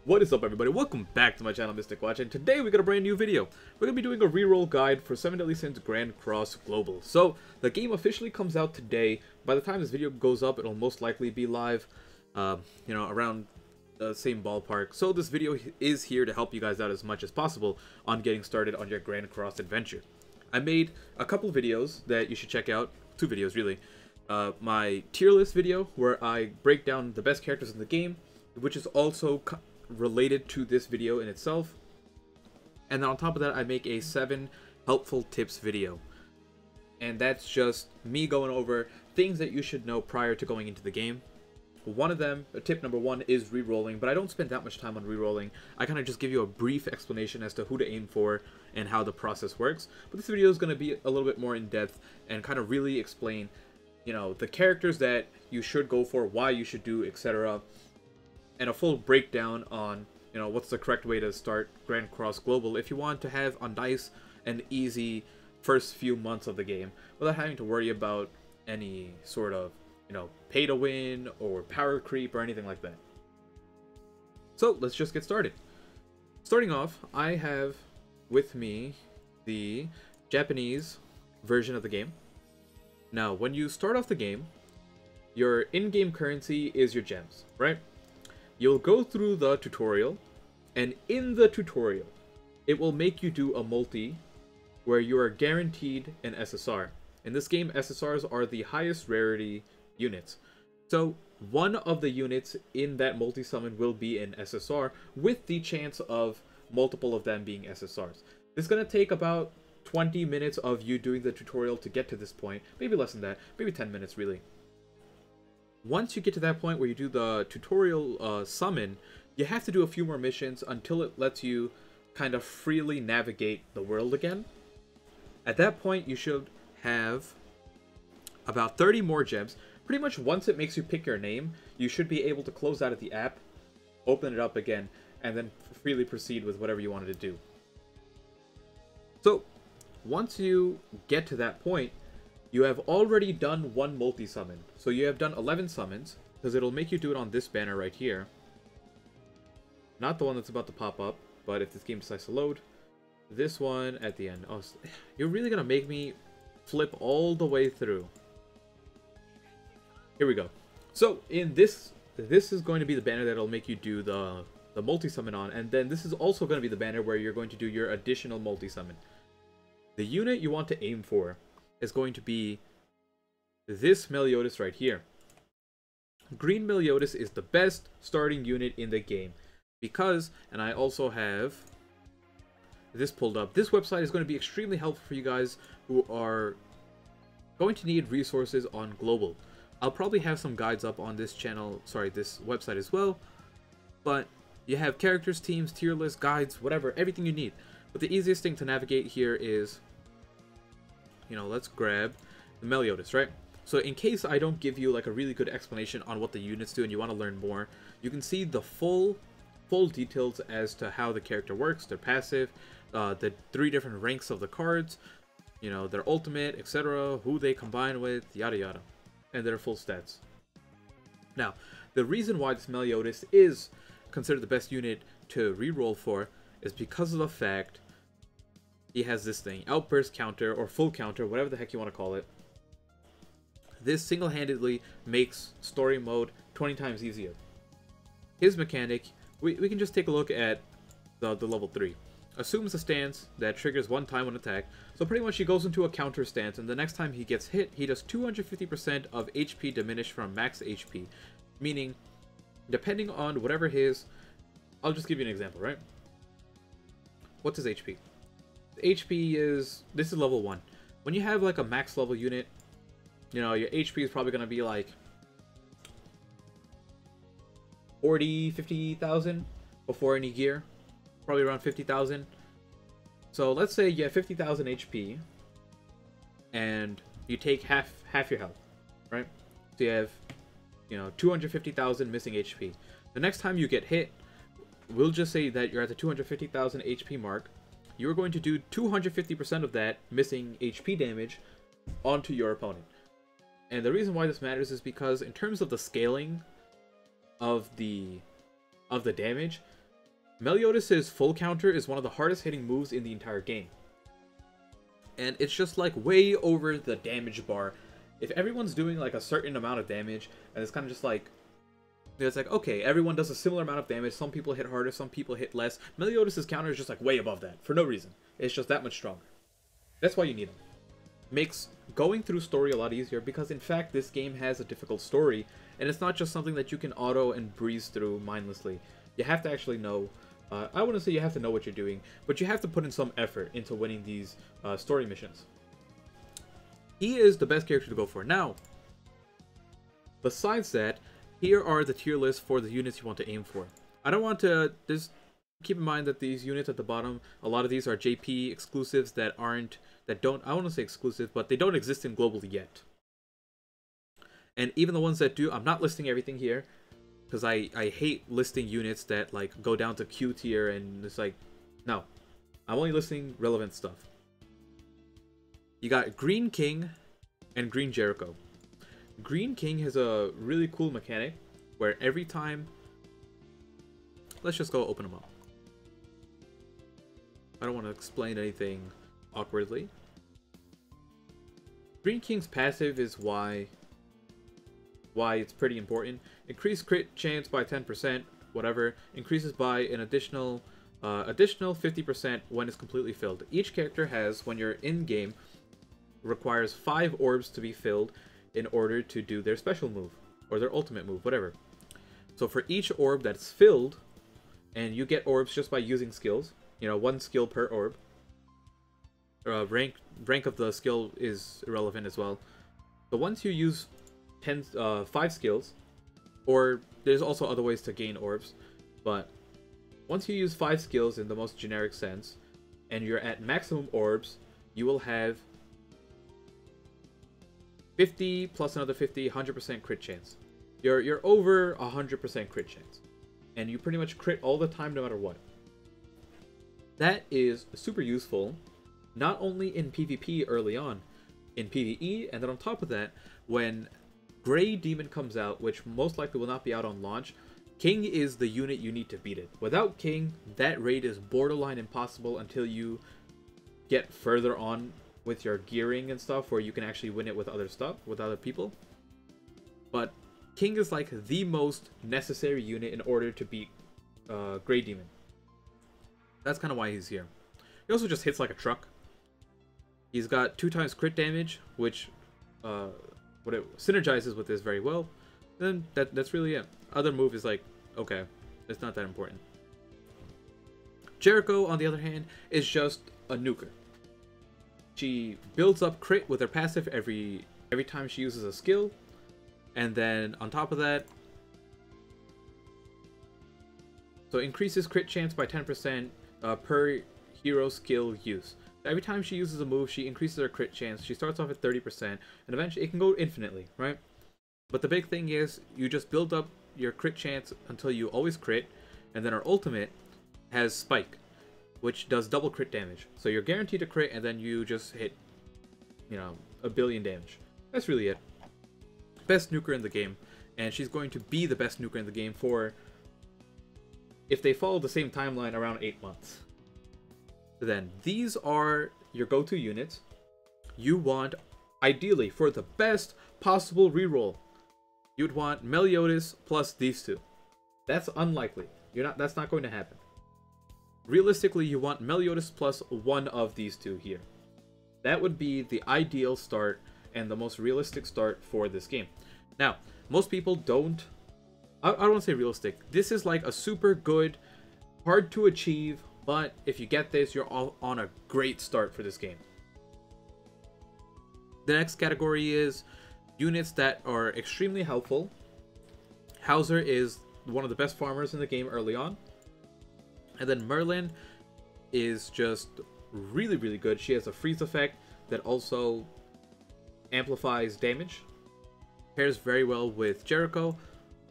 What is up, everybody? Welcome back to my channel, Mystic Watch, and today we got a brand new video. We're going to be doing a reroll guide for 7 Deadly Sins Grand Cross Global. So, the game officially comes out today. By the time this video goes up, it'll most likely be live, around the same ballpark. So this video is here to help you guys out as much as possible on getting started on your Grand Cross adventure. I made a couple videos that you should check out. 2 videos, really. My tier list video, where I break down the best characters in the game, which is also related to this video in itself. And then on top of that, I make a 7 helpful tips video. And that's just me going over things that you should know prior to going into the game. One of them, tip number 1, is rerolling, but I don't spend that much time on rerolling. I kind of just give you a brief explanation as to who to aim for and how the process works. But this video is going to be a little bit more in-depth and kind of really explain, the characters that you should go for, why you should do, etc. And a full breakdown on, what's the correct way to start Grand Cross Global if you want to have a nice and easy first few months of the game without having to worry about any sort of, pay to win or power creep or anything like that. So let's just get started. Starting off, I have with me the Japanese version of the game. Now, when you start off the game, your in-game currency is your gems, right? You'll go through the tutorial, and in the tutorial, it will make you do a multi where you are guaranteed an SSR. In this game, SSRs are the highest rarity units. So one of the units in that multi-summon will be an SSR with the chance of multiple of them being SSRs. It's going to take about 20 minutes of you doing the tutorial to get to this point. Maybe less than that. Maybe 10 minutes, really. Once you get to that point where you do the tutorial summon, you have to do a few more missions until it lets you kind of freely navigate the world again. At that point, you should have about 30 more gems. Pretty much once it makes you pick your name, you should be able to close out of the app, open it up again, and then freely proceed with whatever you wanted to do. So, once you get to that point, you have already done 1 multi-summon. So you have done 11 summons, because it'll make you do it on this banner right here. Not the one that's about to pop up, but if this game decides to load, this one at the end. Oh, you're really going to make me flip all the way through. Here we go. So in this is going to be the banner that'll make you do the multi-summon on, and then this is also going to be the banner where you're going to do your additional multi-summon. The unit you want to aim for is going to be this Meliodas right here. Green Meliodas is the best starting unit in the game because, and I also have this pulled up, this website is going to be extremely helpful for you guys who are going to need resources on global. I'll probably have some guides up on this channel, this website as well, but you have characters, teams, tier lists, guides, whatever, everything you need. But the easiest thing to navigate here is, let's grab the Meliodas, right? So in case I don't give you like a really good explanation on what the units do and you want to learn more, you can see the full details as to how the character works, their passive, the 3 different ranks of the cards, their ultimate, etc., who they combine with, yada yada, and their full stats. Now, the reason why this Meliodas is considered the best unit to reroll for is because of the fact he has this thing, outburst counter or full counter, whatever the heck you want to call it. This single-handedly makes story mode 20 times easier. His mechanic, we can just take a look at the level 3. Assumes a stance that triggers 1 time on attack, so pretty much he goes into a counter stance, and the next time he gets hit, he does 250% of HP diminished from max HP. Meaning, depending on whatever his... I'll just give you an example, right? What's his HP? HP is, this is level 1. When you have like a max level unit, your HP is probably going to be like 50,000 before any gear. Probably around 50,000. So let's say you have 50,000 HP and you take half your health, right? So you have, 250,000 missing HP. The next time you get hit, we'll just say that you're at the 250,000 HP mark. You're going to do 250% of that missing HP damage onto your opponent. And the reason why this matters is because in terms of the scaling of the damage, Meliodas' full counter is one of the hardest hitting moves in the entire game. And it's just like way over the damage bar. If everyone's doing like a certain amount of damage, and it's kind of just like, it's like, okay, everyone does a similar amount of damage. Some people hit harder, some people hit less. Meliodas' counter is just like way above that, for no reason. It's just that much stronger. That's why you need him. Makes going through story a lot easier, because in fact this game has a difficult story, and it's not just something that you can auto and breeze through mindlessly. You have to actually know, I wouldn't say you have to know what you're doing, but you have to put in some effort into winning these story missions. He is the best character to go for. Now, besides that, here are the tier lists for the units you want to aim for. I don't want to, just keep in mind that these units at the bottom, a lot of these are JP exclusives that don't, I want to say exclusive, but they don't exist in global yet. And even the ones that do, I'm not listing everything here, because I hate listing units that like go down to Q tier, and it's like, no. I'm only listing relevant stuff. You got Green King and Green Jericho. Green King has a really cool mechanic where every time... Let's just go open them up. I don't want to explain anything awkwardly. Green King's passive is why it's pretty important. Increase crit chance by 10%, whatever. Increases by an additional 50% when it's completely filled. Each character has, when you're in-game, requires 5 orbs to be filled in order to do their special move, or their ultimate move, whatever. So for each orb that's filled, and you get orbs just by using skills, you know, 1 skill per orb. Rank of the skill is irrelevant as well. But once you use 5 skills, or there's also other ways to gain orbs, but once you use 5 skills in the most generic sense, and you're at maximum orbs, you will have 50 plus another 50, 100% crit chance. You're over 100% crit chance. And you pretty much crit all the time no matter what. That is super useful, not only in PvP early on, in PvE, and then on top of that, when Grey Demon comes out, which most likely will not be out on launch, King is the unit you need to beat it. Without King, that raid is borderline impossible until you get further on with your gearing and stuff, where you can actually win it with other stuff, with other people. But King is like the most necessary unit in order to beat Grey Demon. That's kind of why he's here. He also just hits like a truck. He's got 2 times crit damage, which what it synergizes with this very well. Then that's really it. Other move is like, okay, it's not that important. Jericho, on the other hand, is just a nuker. She builds up crit with her passive every time she uses a skill, and then on top of that, so increases crit chance by 10% per hero skill use. Every time she uses a move, she increases her crit chance. She starts off at 30%, and eventually it can go infinitely, right? But the big thing is, you just build up your crit chance until you always crit, and then her ultimate has Spike, which does double crit damage. So you're guaranteed to crit, and then you just hit, you know, a billion damage. That's really it. Best nuker in the game, and she's going to be the best nuker in the game for, if they follow the same timeline, around 8 months. Then these are your go-to units. You want, ideally, for the best possible reroll, you'd want Meliodas plus these 2. That's unlikely. That's not going to happen. Realistically, you want Meliodas plus one of these 2 here. That would be the ideal start and the most realistic start for this game. Now, most people don't... I don't want to say realistic. This is like a super good, hard to achieve, but if you get this, you're all on a great start for this game. The next category is units that are extremely helpful. Hauser is one of the best farmers in the game early on. And then Merlin is just really, really good. She has a freeze effect that also amplifies damage. Pairs very well with Jericho,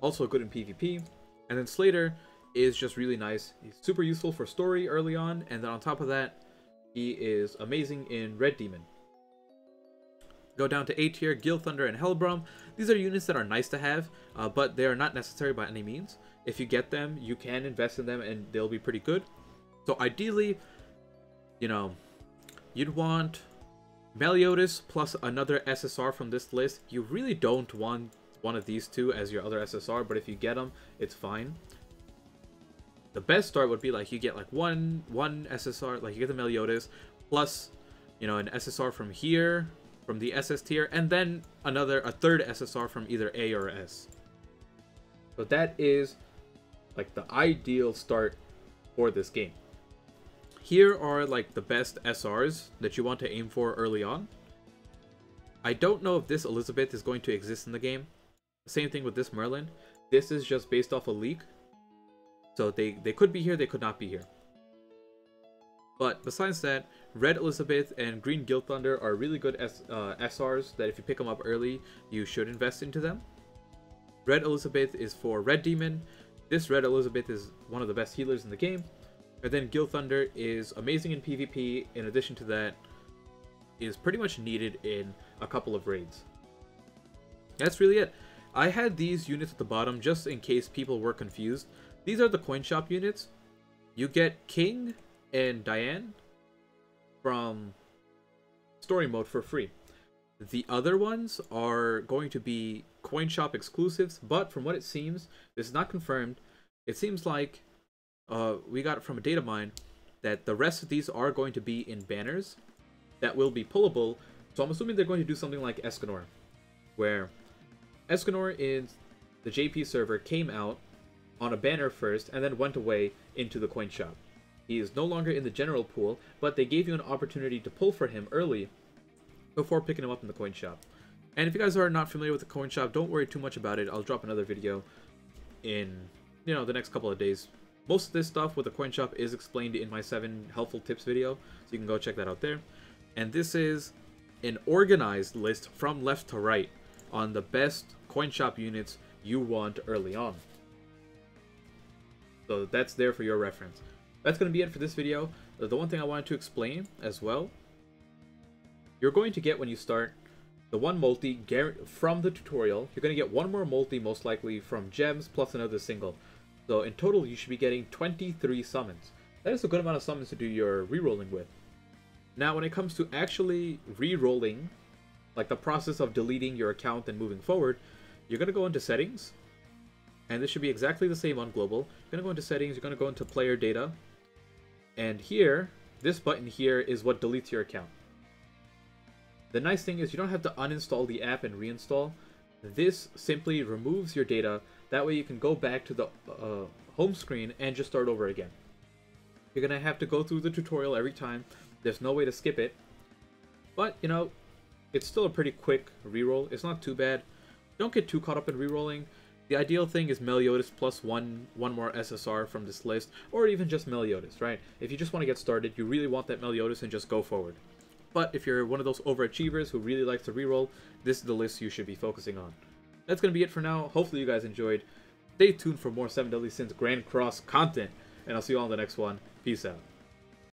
also good in PvP. And then Slater is just really nice. He's super useful for story early on, and then on top of that, he is amazing in Red Demon. Go down to A tier, Gil Thunder and Hellbrum. These are units that are nice to have, but they are not necessary by any means. if you get them, you can invest in them and they'll be pretty good. So ideally, you know, you'd want Meliodas plus another SSR from this list. You really don't want one of these two as your other SSR, but if you get them, it's fine. The best start would be like you get like one SSR, like you get the Meliodas plus, you know, an SSR from here, from the SS tier, and then a third SSR from either A or S. So that is like the ideal start for this game. Here are like the best SRs that you want to aim for early on. I don't know if this Elizabeth is going to exist in the game. Same thing with this Merlin. This is just based off a leak. So they could be here, they could not be here. But besides that, Red Elizabeth and Green Guild Thunder are really good SRs that if you pick them up early, you should invest into them. Red Elizabeth is for Red Demon. This Red Elizabeth is one of the best healers in the game. And then Guild Thunder is amazing in PvP. In addition to that, is pretty much needed in a couple of raids. That's really it. I had these units at the bottom just in case people were confused. These are the coin shop units. You get King and Diane from story mode for free. The other ones are going to be coin shop exclusives, but from what it seems, this is not confirmed. It seems like we got it from a data mine that the rest of these are going to be in banners that will be pullable. So I'm assuming they're going to do something like Escanor, where Escanor in the JP server came out on a banner first and then went away into the coin shop. He is no longer in the general pool, but they gave you an opportunity to pull for him early before picking him up in the coin shop. And if you guys are not familiar with the coin shop, don't worry too much about it. I'll drop another video in, you know, the next couple of days. Most of this stuff with the coin shop is explained in my 7 helpful tips video, so you can go check that out there. And this is an organized list from left to right on the best coin shop units you want early on. So that's there for your reference. That's going to be it for this video. The one thing I wanted to explain as well, you're going to get when you start the one multi from the tutorial. You're going to get one more multi most likely from gems plus another single. So in total, you should be getting 23 summons. That is a good amount of summons to do your rerolling with. Now, when it comes to actually rerolling, like the process of deleting your account and moving forward, you're going to go into settings. And this should be exactly the same on global. You're going to go into settings, you're going to go into player data. And here, this button here is what deletes your account. The nice thing is you don't have to uninstall the app and reinstall. This simply removes your data. That way you can go back to the home screen and just start over again. You're going to have to go through the tutorial every time. There's no way to skip it. But, you know, it's still a pretty quick reroll. It's not too bad. Don't get too caught up in rerolling. The ideal thing is Meliodas plus one more SSR from this list, or even just Meliodas, right? If you just want to get started, you really want that Meliodas and just go forward. But if you're one of those overachievers who really likes to reroll, this is the list you should be focusing on. That's going to be it for now. Hopefully you guys enjoyed. Stay tuned for more 7 Deadly Sins Grand Cross content, and I'll see you all in the next one. Peace out.